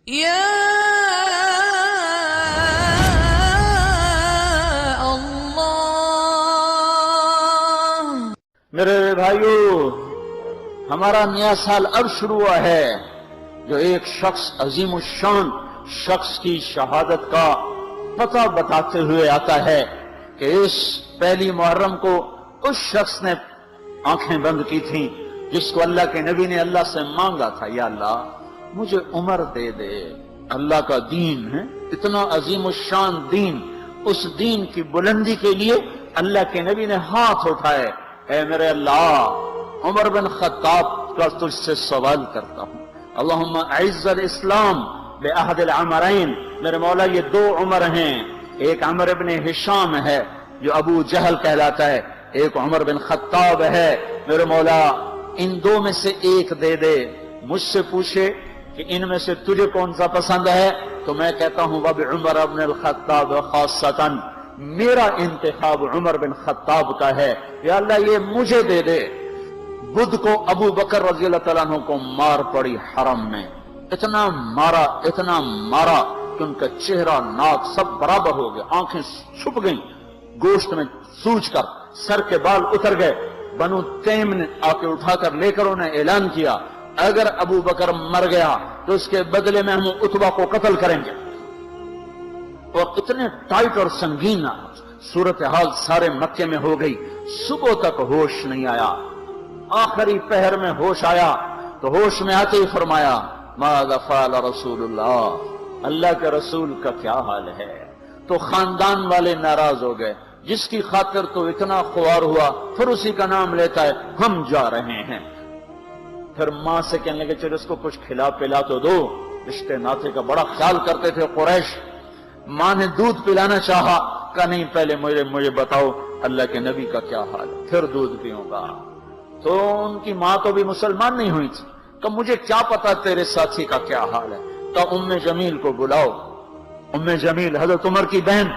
یا اللہ۔ میرے بھائیو، ہمارا نیا سال اب شروع ہوا ہے، جو ایک شخص عظیم الشان شخص کی شہادت کا پتہ بتاتے ہوئے آتا ہے کہ اس پہلی محرم کو اس شخص نے آنکھیں بند کی تھیں جس کو اللہ کے نبی نے اللہ سے مانگا تھا، یا اللہ مجھے عمر دے دے۔ اللہ کا دین ہے اتنا عظیم الشان دین، اس دین کی بلندی کے لیے اللہ کے نبی نے ہاتھ اٹھائے، اے میرے اللہ عمر بن خطاب کا تجھ سے سوال کرتا ہوں، اللہم اعز الاسلام بعہد العمرین۔ میرے مولا یہ دو عمر ہیں، ایک عمر بن ہشام ہے جو ابو جہل کہلاتا ہے، ایک عمر بن خطاب ہے، میرے مولا ان دو میں سے ایک دے دے۔ مجھ سے پوچھے کہ ان میں سے تجھے کون سا پسند ہے تو میں کہتا ہوں وبعمر بن الخطاب خاصۃ، میرا انتخاب عمر بن خطاب کا ہے، یا اللہ یہ مجھے دے دے۔ بدھ کو ابو بکر رضی اللہ تعالیٰ عنہ کو مار پڑی حرم میں، اتنا مارا کہ ان کا چہرہ ناک سب برابر ہو گیا، آنکھیں چھپ گئیں گوشت میں سوج کر، سر کے بال اتر گئے۔ بنو تیم نے آ کے اٹھا کر لے کر انہیں اعلان کیا اگر ابو بکر مر گیا تو اس کے بدلے میں ہم عتبہ کو قتل کریں گے، اور اتنے ٹائٹ اور سنگین صورتحال سارے مکے میں ہو گئی۔ صبح تک ہوش نہیں آیا، آخری پہر میں ہوش آیا تو ہوش میں آتے ہی فرمایا ماذا فعل رسول اللہ، اللہ کے رسول کا کیا حال ہے۔ تو خاندان والے ناراض ہو گئے، جس کی خاطر تو اتنا خوار ہوا پھر اسی کا نام لیتا ہے، ہم جا رہے ہیں۔ پھر ماں سے کہنے لگے چلو اس کو کچھ کھلا پلا تو دو، رشتے ناطے کا بڑا خیال کرتے تھے قریش۔ ماں نے دودھ پلانا چاہا، کہا نہیں پہلے مجھے بتاؤ اللہ کے نبی کا کیا حال ہے پھر دودھ پیوں گا۔ تو ان کی ماں تو بھی مسلمان نہیں ہوئی تھی، کہ مجھے کیا پتا تیرے ساتھی کا کیا حال ہے، تو ام جمیل کو بلاؤ۔ ام جمیل حضرت عمر کی بہن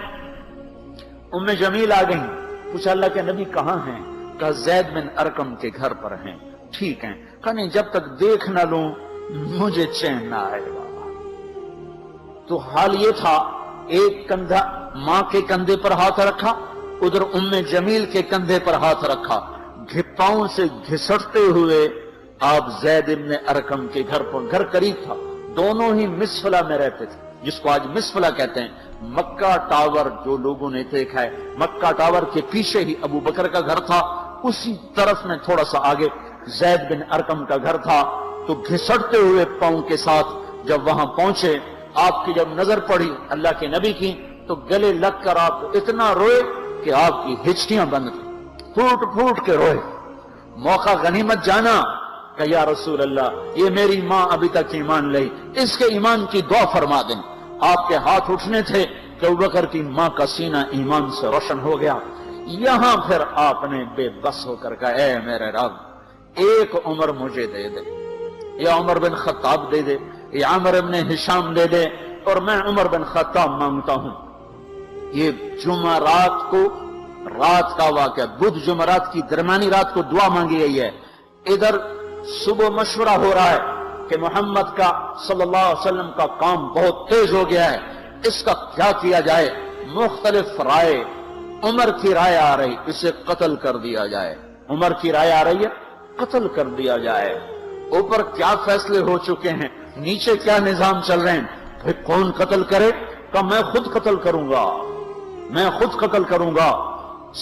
ام جمیل آ گئیں، پوچھا اللہ کے نبی کہاں ہیں؟ کہا زید بن ارقم کے گھر پر ہیں۔ ٹھیک ہیں، کہا نہیں جب تک دیکھ نہ لوں مجھے چین نہ آئے گا۔ تو حال یہ تھا، ایک کندھا ماں کے کندھے پر ہاتھ رکھا، ادھر ام جمیل کے کندھے پر ہاتھ رکھا، پاؤں سے گھسٹتے ہوئے آپ زید بن ارقم کے گھر پر، گھر قریب تھا، دونوں ہی مسفلہ میں رہتے تھے، جس کو آج مسفلہ کہتے ہیں۔ مکہ ٹاور جو لوگوں نے دیکھا ہے، مکہ ٹاور کے پیچھے ہی ابو بکر کا گھر تھا، اسی طرف میں تھوڑا سا آگے زید بن ارقم کا گھر تھا۔ تو گھسٹتے ہوئے پاؤں کے ساتھ جب وہاں پہنچے، آپ کی جب نظر پڑی اللہ کے نبی کی تو گلے لگ کر آپ اتنا روئے کہ آپ کی ہچکیاں بند تھیں، پھوٹ پھوٹ کے روئے۔ موقع غنیمت جانا کہ یا رسول اللہ یہ میری ماں ابھی تک ایمان لئی، اس کے ایمان کی دعا فرما دیں۔ آپ کے ہاتھ اٹھنے تھے کہ ابوبکر کی ماں کا سینہ ایمان سے روشن ہو گیا۔ یہاں پھر آپ نے بے بس ہو کر کہا اے میرے رب ایک عمر مجھے دے دے، یا عمر بن خطاب دے دے، یا عمر بن ہشام دے دے، اور میں عمر بن خطاب مانگتا ہوں۔ یہ جمعرات کو رات کا واقعہ، بدھ جمعرات کی درمیانی رات کو دعا مانگی گئی ہے۔ ادھر صبح مشورہ ہو رہا ہے کہ محمد کا صلی اللہ علیہ وسلم کا کام بہت تیز ہو گیا ہے، اس کا کیا کیا جائے؟ مختلف رائے، عمر کی رائے آ رہی اسے قتل کر دیا جائے، عمر کی رائے آ رہی ہے قتل کر دیا جائے۔ اوپر کیا فیصلے ہو چکے ہیں، نیچے کیا نظام چل رہے ہیں، پھر کون قتل کرے؟ کہ میں خود قتل کروں گا، میں خود قتل کروں گا۔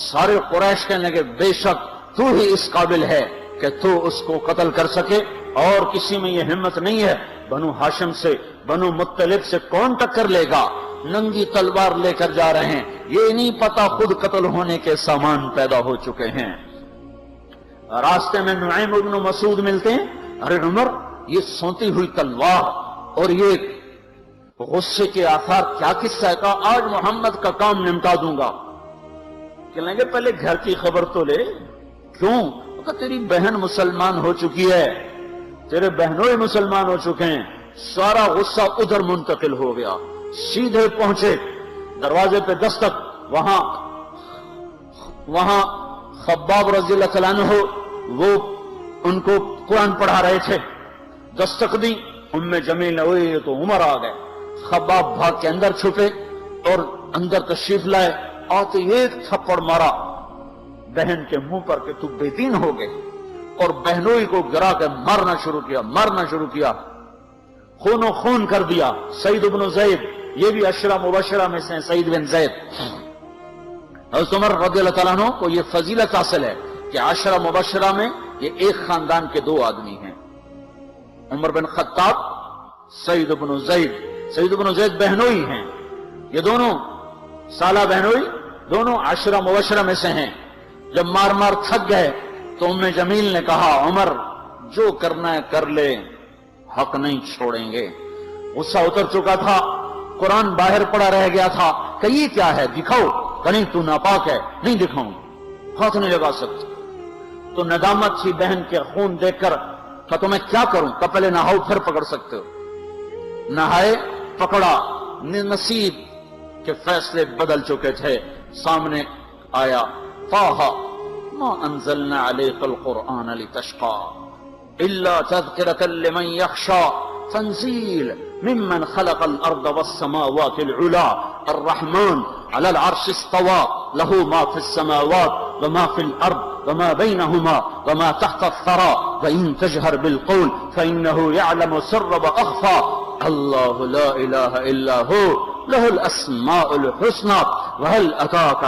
سارے قریش کہنے لگے بے شک تو ہی اس قابل ہے کہ تو اس کو قتل کر سکے، اور کسی میں یہ ہمت نہیں ہے۔ بنو ہاشم سے، بنو مطلب سے کون ٹکر لے گا؟ ننگی تلوار لے کر جا رہے ہیں، یہ نہیں پتا خود قتل ہونے کے سامان پیدا ہو چکے ہیں۔ راستے میں نعیم بن مسعود ملتے ہیں، ارے عمر یہ سونتی ہوئی تلوار اور یہ غصے کے آثار کیا قصہ ہے؟ کہا آج محمد کا کام نمٹا دوں گا۔ کہنے لگے پہلے گھر کی خبر تو لے، کیوں؟ کہ تیری بہن مسلمان ہو چکی ہے، تیرے بہنوں ہی مسلمان ہو چکے ہیں۔ سارا غصہ ادھر منتقل ہو گیا، سیدھے پہنچے دروازے پہ دستک، وہاں خباب رضی اللہ عنہ وہ ان کو قرآن پڑھا رہے تھے، دستک دی ام جمیل نے ہوئی تو عمر آ گئے، خباب بھاگ کے اندر چھپے اور اندر تشریف لائے، آتے ایک تھپڑ مارا بہن کے منہ پر کہ تو بے دین ہو گئے، اور بہنوئی کو گرا کے مارنا شروع کیا، خون و خون کر دیا۔ سعید بن زید، یہ بھی عشرہ مبشرہ میں سے ہیں، سعید بن زید۔ حضرت عمر رضی اللہ تعالیٰ عنہ کو یہ فضیلت حاصل ہے کہ عشرہ مبشرہ میں یہ ایک خاندان کے دو آدمی ہیں، عمر بن خطاب، سعید بن زید۔ سعید بن زید بہنوئی ہیں، یہ دونوں سالہ بہنوئی، دونوں عشرہ مبشرہ میں سے ہیں۔ جب مار مار تھک گئے تو ام جمیل نے کہا عمر جو کرنا ہے کر لے، حق نہیں چھوڑیں گے۔ غصہ اتر چکا تھا، قرآن باہر پڑا رہ گیا تھا کہ یہ کیا ہے دکھاؤ، کہ نہیں تو ناپاک ہے، نہیں دکھاؤں، ہاتھ نہیں لگا سکتے۔ تو ندامت تھی بہن کے خون دیکھ کر کہ تو میں کیا کروں، کہ پہلے نہاؤ پھر پکڑ سکتے ہو۔ نہائے، پکڑا، نصیب کے فیصلے بدل چکے تھے۔ سامنے آیا طٰہ ما انزلنا علیک القرآن لتشقى الا تذکرۃ لمن یخشى تنزیل ممن خلق الارض والسماوات العلی الرحمن علی العرش استوى له ما في السماوات وما في الارض وما بينهما وما تحت الثرى وان تجهر بالقول فانه يعلم السر واخفى الله لا اله الا هو له الاسماء الحسنى وهل اتاك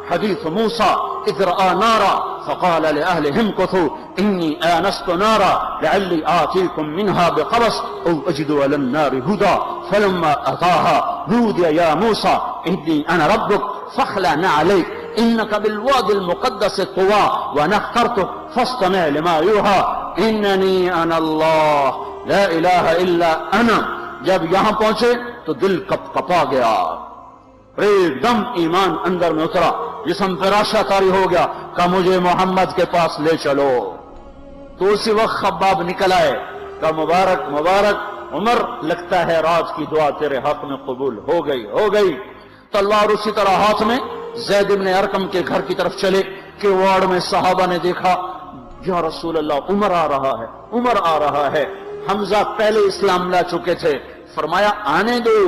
حديث موسى إذ رأى نارا فقال لأهلهم امكثوا إني آنست نارا لعلي آتيكم منها بقبس أو أجد على النار هدى فلما أتاها نودي يا موسى إني أنا ربك فاخلع عليك إنك بالوادي المقدس طوى وأنا اخترتك فاستمع لما يوحى إنني أنا الله لا إله إلا أنا۔ جب یہاں پہنچے تو دل کپ کپا گیا، ایک دم ایمان اندر میں اترا، جسم فراشہ طاری ہو گیا کہ مجھے محمد کے پاس لے چلو۔ تو اسی وقت خباب نکل آئے کہ مبارک مبارک عمر، لگتا ہے رات کی دعا تیرے حق میں قبول ہو گئی۔ تو اللہ، اور اسی طرح ہاتھ میں زید بن ارقم کے گھر کی طرف چلے کہ وارڈ میں صحابہ نے دیکھا یا رسول اللہ عمر آ رہا ہے۔ حمزہ پہلے اسلام لا چکے تھے، فرمایا آنے دو،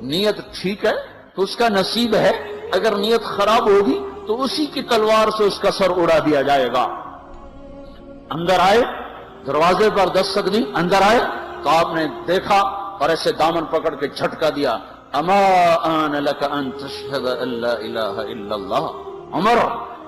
نیت ٹھیک ہے تو اس کا نصیب ہے، اگر نیت خراب ہوگی تو اسی کی تلوار سے اس کا سر اڑا دیا جائے گا۔ اندر آئے، دروازے پر دستک دی، اندر آئے تو آپ نے دیکھا اور ایسے دامن پکڑ کے جھٹکا دیا، اما آن لک ان تشہد ان لا الہ الا اللہ۔ عمر،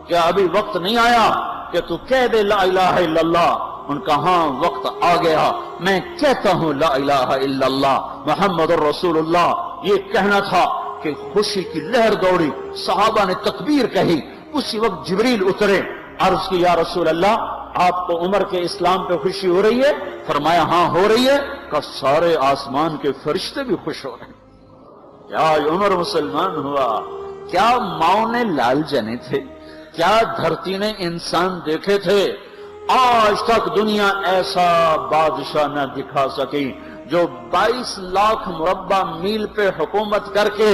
کیا ابھی وقت نہیں آیا کہ تو کہہ دے لا الہ الا اللہ؟ ان کا ہاں وقت آ گیا، میں کہتا ہوں لا الہ الا اللہ محمد الرسول اللہ۔ یہ کہنا تھا کہ خوشی کی لہر دوڑی، صحابہ نے تکبیر کہی، اسی وقت جبریل اترے، عرض کی یا رسول اللہ آپ کو عمر کے اسلام پہ خوشی ہو رہی ہے؟ فرمایا ہاں ہو رہی ہے، کہ سارے آسمان کے فرشتے بھی خوش ہو رہے ہیں۔ کیا عمر مسلمان ہوا؟ کیا ماؤں نے لال جنے تھے؟ کیا دھرتی نے انسان دیکھے تھے؟ آج تک دنیا ایسا بادشاہ نہ دکھا سکی جو 22 لاکھ مربع میل پہ حکومت کر کے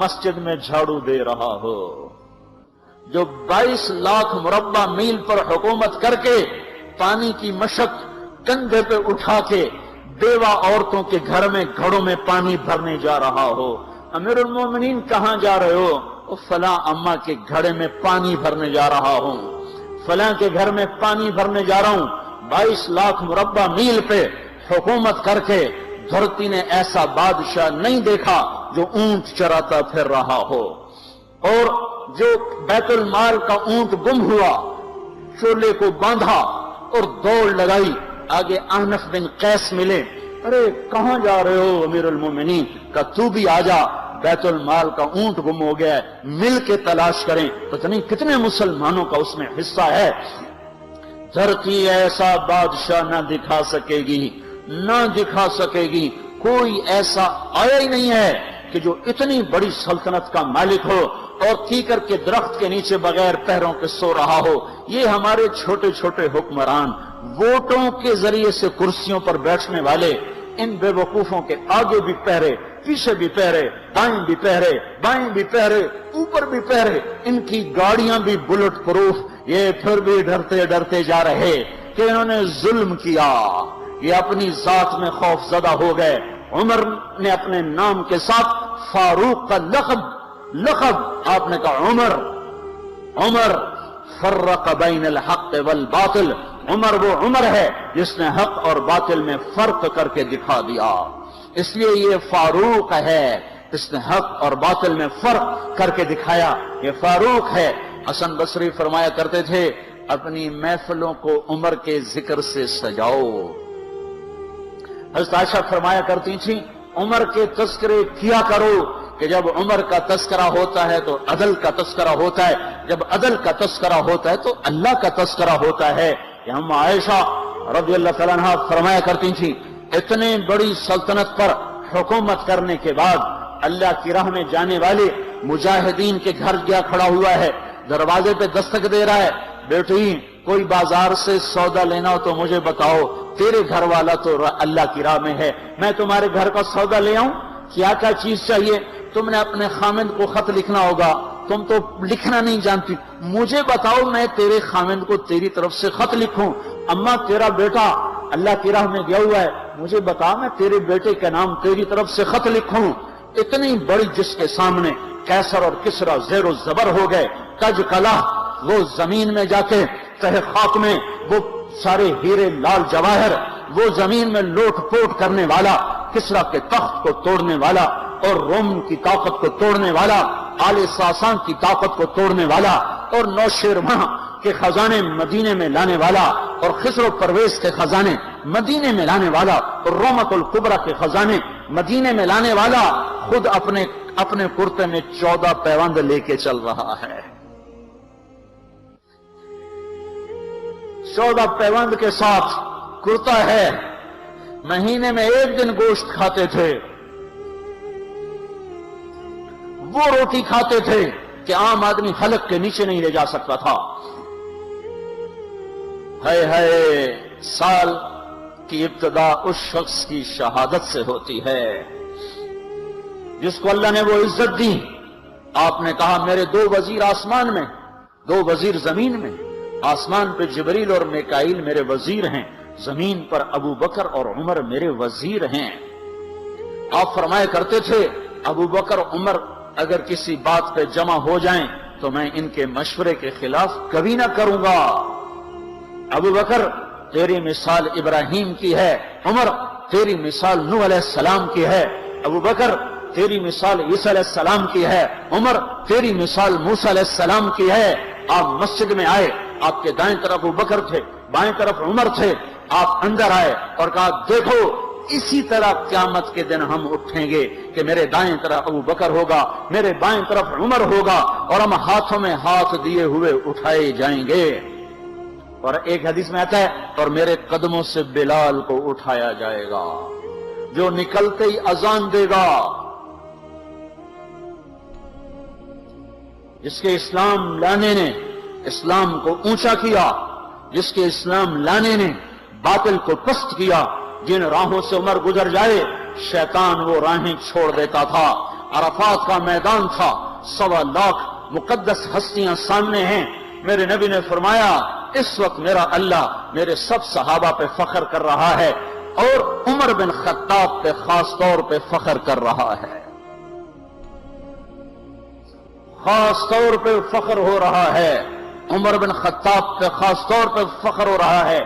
مسجد میں جھاڑو دے رہا ہو، جو 22 لاکھ مربع میل پر حکومت کر کے پانی کی مشق کندھے پہ اٹھا کے بیوہ عورتوں کے گھر میں گھڑوں میں پانی بھرنے جا رہا ہو۔ امیر المومنین کہاں جا رہے ہو؟ فلاں اماں کے گھڑے میں پانی بھرنے جا رہا ہوں، فلاں کے گھر میں پانی بھرنے جا رہا ہوں۔ 22 لاکھ مربع میل پہ حکومت کر کے دھرتی نے ایسا بادشاہ نہیں دیکھا جو اونٹ چراتا پھر رہا ہو، اور جو بیت المال کا اونٹ گم ہوا، چولے کو باندھا اور دوڑ لگائی، آگے احنف بن قیس ملے، ارے کہاں جا رہے ہو امیر المومنین؟ کہ تو بھی آجا، بیت المال کا اونٹ گم ہو گیا ہے، مل کے تلاش کریں، پتہ نہیں کتنے مسلمانوں کا اس میں حصہ ہے۔ دھرتی ایسا بادشاہ نہ دکھا سکے گی، کوئی ایسا آیا ہی نہیں ہے کہ جو اتنی بڑی سلطنت کا مالک ہو اور کیکر کے درخت کے نیچے بغیر پیروں کے سو رہا ہو۔ یہ ہمارے چھوٹے چھوٹے حکمران، ووٹوں کے ذریعے سے کرسیوں پر بیٹھنے والے، ان بے وقوفوں کے آگے بھی پہرے، پیچھے بھی پہرے، دائیں بھی پہرے، بائیں بھی پہرے، اوپر بھی پہرے، ان کی گاڑیاں بھی بلٹ پروف، یہ پھر بھی ڈرتے ڈرتے جا رہے کہ انہوں نے ظلم کیا، یہ اپنی ذات میں خوف زدہ ہو گئے۔ عمر نے اپنے نام کے ساتھ فاروق کا لقب آپ نے کہا عمر فرق بین الحق والباطل، عمر وہ عمر ہے جس نے حق اور باطل میں فرق کر کے دکھا دیا، اس لیے یہ فاروق ہے، اس نے حق اور باطل میں فرق کر کے دکھایا، یہ فاروق ہے۔ حسن بصری فرمایا کرتے تھے اپنی محفلوں کو عمر کے ذکر سے سجاؤ۔ حضرت عائشہ فرمایا کرتی تھی عمر کے تذکرے کیا کرو، کہ جب عمر کا تذکرہ ہوتا ہے تو عدل کا تذکرہ ہوتا ہے، جب عدل کا تذکرہ ہوتا ہے تو اللہ کا تذکرہ ہوتا ہے۔ کہ ہم عائشہ رضی اللہ تعالیٰ عنہ فرمایا کرتی تھی اتنے بڑی سلطنت پر حکومت کرنے کے بعد اللہ کی راہ میں جانے والے مجاہدین کے گھر گیا کھڑا ہوا ہے، دروازے پہ دستک دے رہا ہے، بیٹی کوئی بازار سے سودا لینا ہو تو مجھے بتاؤ، تیرے گھر والا تو اللہ کی راہ میں ہے، میں تمہارے گھر کا سودا لے آؤں، کیا کیا چیز چاہیے؟ تم نے اپنے خامند کو خط لکھنا ہوگا، تم تو لکھنا نہیں جانتی، مجھے بتاؤ میں تیرے خامند کو تیری طرف سے خط لکھوں۔ اما تیرا بیٹا اللہ کی راہ میں گیا ہوا ہے، مجھے بتا میں تیرے بیٹے کے نام تیری طرف سے خط لکھوں۔ اتنی بڑی جس کے سامنے کیسر اور کسرا زیر و زبر ہو گئے، تج کلا وہ زمین میں جا کے تہ خاک میں وہ سارے ہیرے لال جواہر، وہ زمین میں لوٹ پوٹ کرنے والا، کسرا کے تخت کو توڑنے والا اور روم کی طاقت کو توڑنے والا، آل ساسان کی طاقت کو توڑنے والا اور نوشیروان کے خزانے مدینے میں لانے والا اور خسر و پرویز کے خزانے مدینے میں لانے والا اور رومت الکبرى کے خزانے مدینے میں لانے والا خود اپنے کرتے میں 14 پیوند لے کے چل رہا ہے، 14 پیوند کے ساتھ کرتا ہے، مہینے میں 1 دن گوشت کھاتے تھے، وہ روٹی کھاتے تھے کہ عام آدمی حلق کے نیچے نہیں لے جا سکتا تھا۔ ہے سال کی ابتدا اس شخص کی شہادت سے ہوتی ہے جس کو اللہ نے وہ عزت دی۔ آپ نے کہا میرے 2 وزیر آسمان میں، 2 وزیر زمین میں، آسمان پہ جبریل اور میکائیل میرے وزیر ہیں، زمین پر ابو بکر اور عمر میرے وزیر ہیں۔ آپ فرمایا کرتے تھے ابو بکر عمر اگر کسی بات پہ جمع ہو جائیں تو میں ان کے مشورے کے خلاف کبھی نہ کروں گا۔ ابو بکر تیری مثال ابراہیم کی ہے، عمر تیری مثال نوح علیہ السلام کی ہے، ابو بکر تیری مثال عیسیٰ علیہ السلام کی ہے، عمر تیری مثال موسیٰ علیہ السلام کی ہے۔ آپ مسجد میں آئے، آپ کے دائیں طرف ابو بکر تھے، بائیں طرف عمر تھے، آپ اندر آئے اور کہا دیکھو اسی طرح قیامت کے دن ہم اٹھیں گے کہ میرے دائیں طرف ابو بکر ہوگا، میرے بائیں طرف عمر ہوگا اور ہم ہاتھوں میں ہاتھ دیے ہوئے اٹھائے جائیں گے۔ اور ایک حدیث میں آتا ہے اور میرے قدموں سے بلال کو اٹھایا جائے گا جو نکلتے ہی اذان دے گا۔ جس کے اسلام لانے نے اسلام کو اونچا کیا، جس کے اسلام لانے نے باطل کو پست کیا، جن راہوں سے عمر گزر جائے شیطان وہ راہیں چھوڑ دیتا تھا۔ عرفات کا میدان تھا، 1.25 لاکھ مقدس ہستیاں سامنے ہیں، میرے نبی نے فرمایا اس وقت میرا اللہ میرے سب صحابہ پہ فخر کر رہا ہے اور عمر بن خطاب پہ خاص طور پہ فخر کر رہا ہے، خاص طور پہ فخر ہو رہا ہے، عمر بن خطاب پہ خاص طور پہ فخر ہو رہا ہے۔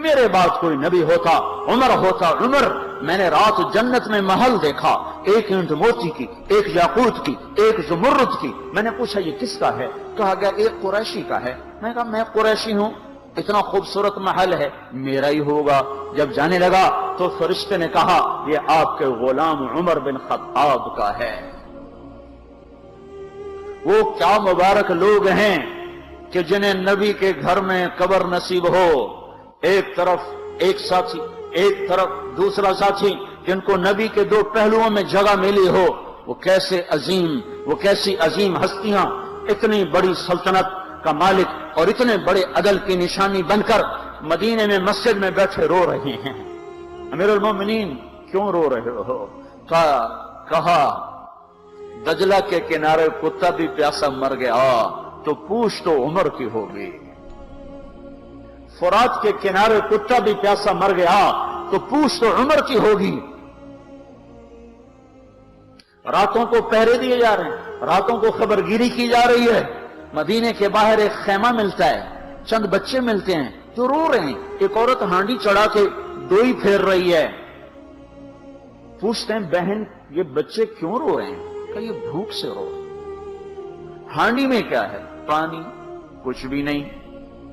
میرے بعد کوئی نبی ہوتا عمر ہوتا، عمر میں نے رات جنت میں محل دیکھا، 1 اینٹ موتی کی، 1 یاقوت کی، 1 زمرد کی۔ میں نے پوچھا یہ کس کا ہے؟ کہا گیا 1 قریشی کا ہے۔ میں نے کہا میں قریشی ہوں، اتنا خوبصورت محل ہے، میرا ہی ہوگا۔ جب جانے لگا تو فرشتے نے کہا یہ آپ کے غلام عمر بن خطاب کا ہے۔ وہ کیا مبارک لوگ ہیں کہ جنہیں نبی کے گھر میں قبر نصیب ہو، ایک طرف ایک ساتھی، ایک طرف دوسرا ساتھی، جن کو نبی کے 2 پہلوؤں میں جگہ ملی ہو۔ وہ کیسی عظیم ہستیاں اتنی بڑی سلطنت کا مالک اور اتنے بڑے عدل کی نشانی بن کر مدینے میں مسجد میں بیٹھے رو رہے ہیں۔ امیر المومنین کیوں رو رہے ہو؟ کہا دجلہ کے کنارے کتا بھی پیاسا مر گیا تو پوچھ تو عمر کی ہوگی۔ فرات کے کنارے کتا بھی پیاسا مر گیا تو پوچھ تو عمر کی ہوگی۔ راتوں کو پہرے دیے جا رہے ہیں، راتوں کو خبرگیری کی جا رہی ہے۔ مدینے کے باہر ایک خیمہ ملتا ہے، چند بچے ملتے ہیں جو رو رہے ہیں۔ ایک عورت ہانڈی چڑھا کے دوئی پھیر رہی ہے۔ پوچھتے ہیں بہن یہ بچے کیوں رو رہے ہیں؟ کہ یہ بھوک سے رو رہے ہیں۔ ہانڈی میں کیا ہے؟ پانی، کچھ بھی نہیں۔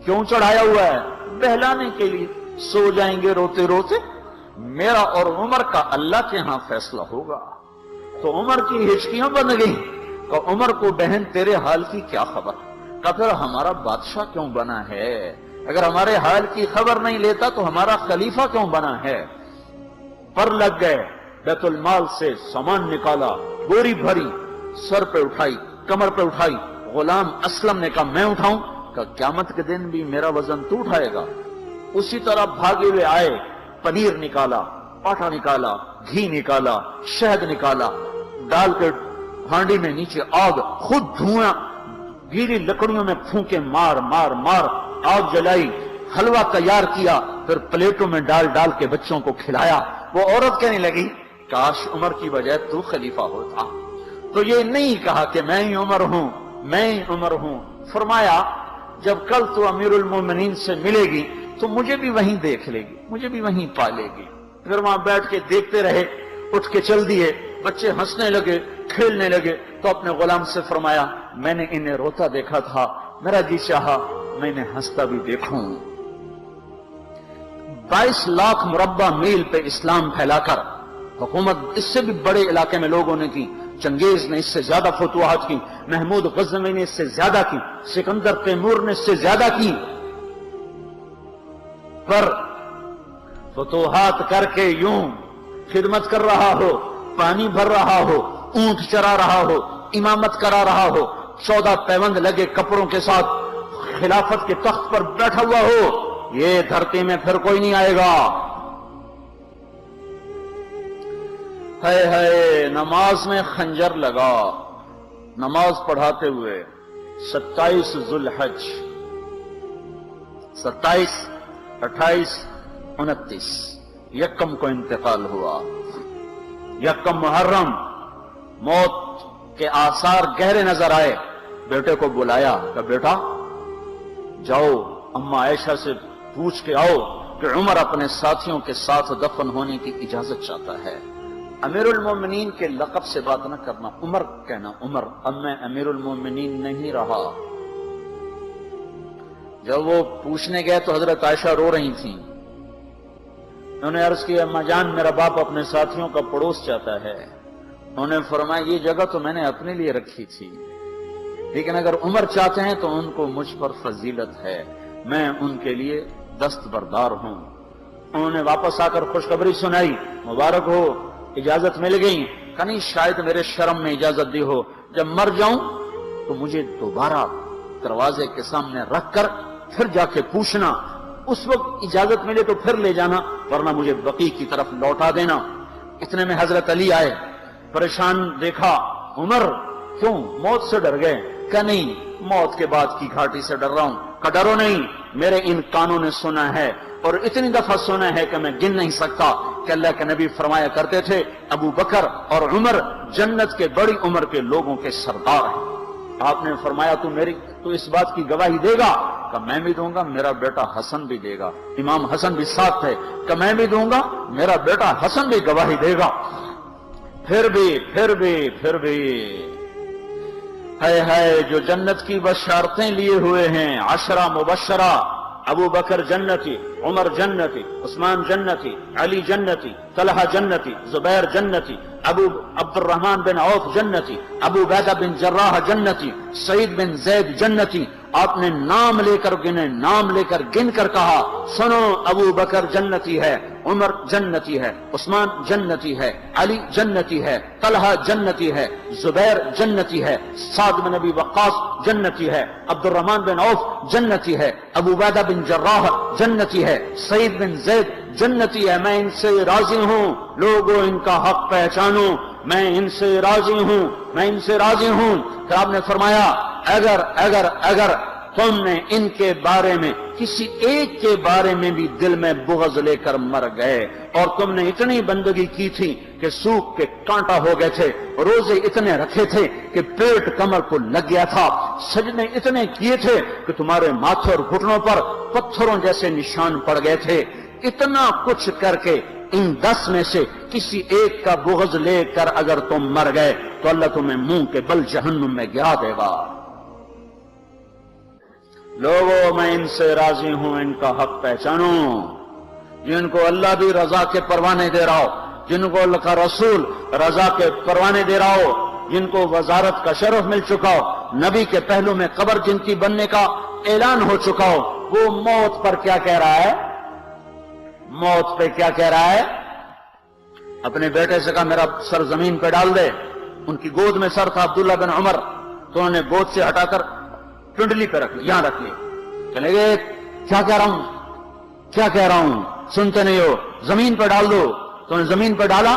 کیوں چڑھایا ہوا ہے؟ بہلانے کے لیے۔ سو جائیں گے روتے روتے، میرا اور عمر کا اللہ کے ہاں فیصلہ ہوگا۔ تو عمر کی ہچکیاں بن گئی کہ عمر کو بہن تیرے حال کی کیا خبر؟ کہ پھر ہمارا بادشاہ کیوں بنا ہے؟ اگر ہمارے حال کی خبر نہیں لیتا تو ہمارا خلیفہ کیوں بنا ہے؟ پر لگ گئے، بیت المال سے سامان نکالا، بوری بھری، سر پہ اٹھائی، کمر پہ اٹھائی۔ غلام اسلم نے کہا میں اٹھاؤں؟ کہ قیامت کے دن بھی میرا وزن تو اٹھائے گا۔ اسی طرح بھاگے ہوئے آئے، پنیر نکالا، آٹا نکالا، گھی نکالا، شہد نکالا، ڈال کے ہانڈی میں نیچے آگ، خود دھواں، گیلی لکڑیوں میں پھونکے مار مار مار آگ جلائی، حلوہ تیار کیا، پھر پلیٹوں میں ڈال ڈال کے بچوں کو کھلایا۔ وہ عورت کہنے لگی کاش عمر کی بجائے تو خلیفہ ہوتا۔ تو یہ نہیں کہا کہ میں ہی عمر ہوں، میں ہی عمر ہوں۔ فرمایا جب کل تو امیر المومنین سے ملے گی تو مجھے بھی وہیں دیکھ لے گی، مجھے بھی وہیں پا لے گی۔ پھر وہاں بیٹھ کے دیکھتے رہے، اٹھ کے چل دیے۔ بچے ہنسنے لگے، کھیلنے لگے، تو اپنے غلام سے فرمایا میں نے انہیں روتا دیکھا تھا، میرا جی چاہا میں انہیں ہنستا بھی دیکھوں۔ 22 لاکھ مربع میل پہ اسلام پھیلا کر حکومت اس سے بھی بڑے علاقے میں لوگوں نے کی۔ چنگیز نے اس سے زیادہ فتوحات کی، محمود غزنوی نے اس سے زیادہ کی، سکندر تیمور نے اس سے زیادہ کی۔ پر فتوحات کر کے یوں خدمت کر رہا ہو، پانی بھر رہا ہو، اونٹ چرا رہا ہو، امامت کرا رہا ہو، 14 پیوند لگے کپڑوں کے ساتھ خلافت کے تخت پر بیٹھا ہوا ہو، یہ دھرتی میں پھر کوئی نہیں آئے گا۔ ہے نماز میں خنجر لگا، نماز پڑھاتے ہوئے 27 ذوالحج، 27، 28، 29 یکم کو انتقال ہوا۔ یکم محرم موت کے آثار گہرے نظر آئے۔ بیٹے کو بلایا کہ بیٹا جاؤ اماں عائشہ سے پوچھ کے آؤ کہ عمر اپنے ساتھیوں کے ساتھ دفن ہونے کی اجازت چاہتا ہے۔ امیر المومنین کے لقب سے بات نہ کرنا، عمر کہنا۔ عمر، اب میں امیر المومنین نہیں رہا۔ جب وہ پوچھنے گئے تو حضرت عائشہ رو رہی تھیں۔ انہوں نے عرض کی اماں جان میرا باپ اپنے ساتھیوں کا پڑوس چاہتا ہے۔ انہوں نے فرمایا یہ جگہ تو میں نے اپنے لیے رکھی تھی، لیکن اگر عمر چاہتے ہیں تو ان کو مجھ پر فضیلت ہے، میں ان کے لیے دستبردار ہوں۔ انہوں نے واپس آ کر خوشخبری سنائی، مبارک ہو اجازت مل گئی۔ کہ نہیں شاید میرے شرم میں اجازت دی ہو، جب مر جاؤں تو مجھے دوبارہ دروازے کے سامنے رکھ کر پھر جا کے پوچھنا، اس وقت اجازت ملے تو پھر لے جانا، ورنہ مجھے بقیع کی طرف لوٹا دینا۔ اتنے میں حضرت علی آئے، پریشان دیکھا، عمر کیوں موت سے ڈر گئے؟ کہ نہیں موت کے بعد کی گھاٹی سے ڈر رہا ہوں۔ کہ ڈرو نہیں، میرے ان کانوں نے سنا ہے اور اتنی دفعہ سنا ہے کہ میں گن نہیں سکتا کہ اللہ کے نبی فرمایا کرتے تھے ابو بکر اور عمر جنت کے بڑی عمر کے لوگوں کے سردار ہیں۔ آپ نے فرمایا تو اس بات کی گواہی دے گا؟ کہ میں بھی دوں گا، میرا بیٹا حسن بھی دے گا۔ امام حسن بھی ساتھ تھے۔ کہ میں بھی دوں گا، میرا بیٹا حسن بھی گواہی دے گا۔ پھر بھی ہے جو جنت کی بشارتیں لیے ہوئے ہیں، 10 مبشرہ، ابو بکر جنتی، عمر جنتی، عثمان جنتی، علی جنتی، طلحہ جنتی، زبیر جنتی، ابو عبد الرحمن بن عوف جنتی، ابو عبیدہ بن جراح جنتی، سعید بن زید جنتی۔ آپ نے نام لے کر گنے، نام لے کر گن کر کہا سنو ابو بکر جنتی ہے، عمر جنتی ہے، عثمان جنتی ہے، علی جنتی ہے، طلحہ جنتی ہے، زبیر جنتی ہے، سعد بن ابی وقاص جنتی ہے، عبد الرحمن بن عوف جنتی ہے، ابو عبیدہ بن جراح جنتی ہے، سعید بن زید جنتی ہے۔ میں ان سے راضی ہوں، لوگوں ان کا حق پہچانو، میں ان سے راضی ہوں، میں ان سے راضی ہوں۔ پھر آپ نے فرمایا اگر تم نے ان کے بارے میں کسی ایک کے بارے میں بھی دل میں بغض لے کر مر گئے، اور تم نے اتنی بندگی کی تھی کہ سوکھ کے کانٹا ہو گئے تھے، روزے اتنے رکھے تھے کہ پیٹ کمر کو لگ گیا تھا، سجدے اتنے کیے تھے کہ تمہارے ماتھے اور گھٹنوں پر پتھروں جیسے نشان پڑ گئے تھے۔ اتنا کچھ کر کے ان 10 میں سے کسی ایک کا بغض لے کر اگر تم مر گئے تو اللہ تمہیں منہ کے بل جہنم میں گرا دے گا۔ لوگوں میں ان سے راضی ہوں، ان کا حق پہچانو، جن کو اللہ بھی رضا کے پروانے دے رہا ہو، جن کو اللہ کا رسول رضا کے پروانے دے رہا ہو، جن کو وزارت کا شرف مل چکا ہو، نبی کے پہلو میں قبر جن کی بننے کا اعلان ہو چکا ہو، وہ موت پر کیا کہہ رہا ہے؟ موت پہ کیا کہہ رہا ہے؟ اپنے بیٹے سے کہا میرا سر زمین پہ ڈال دے۔ ان کی گود میں سر تھا عبداللہ بن عمر، تو انہوں نے گود سے ہٹا کر پنڈلی پہ رکھ لیا، یہاں رکھ لیا۔ چلے گئے، کیا کہہ رہا ہوں، سنتے نہیں ہو، زمین پہ ڈال دو۔ تو انہوں نے زمین پہ ڈالا،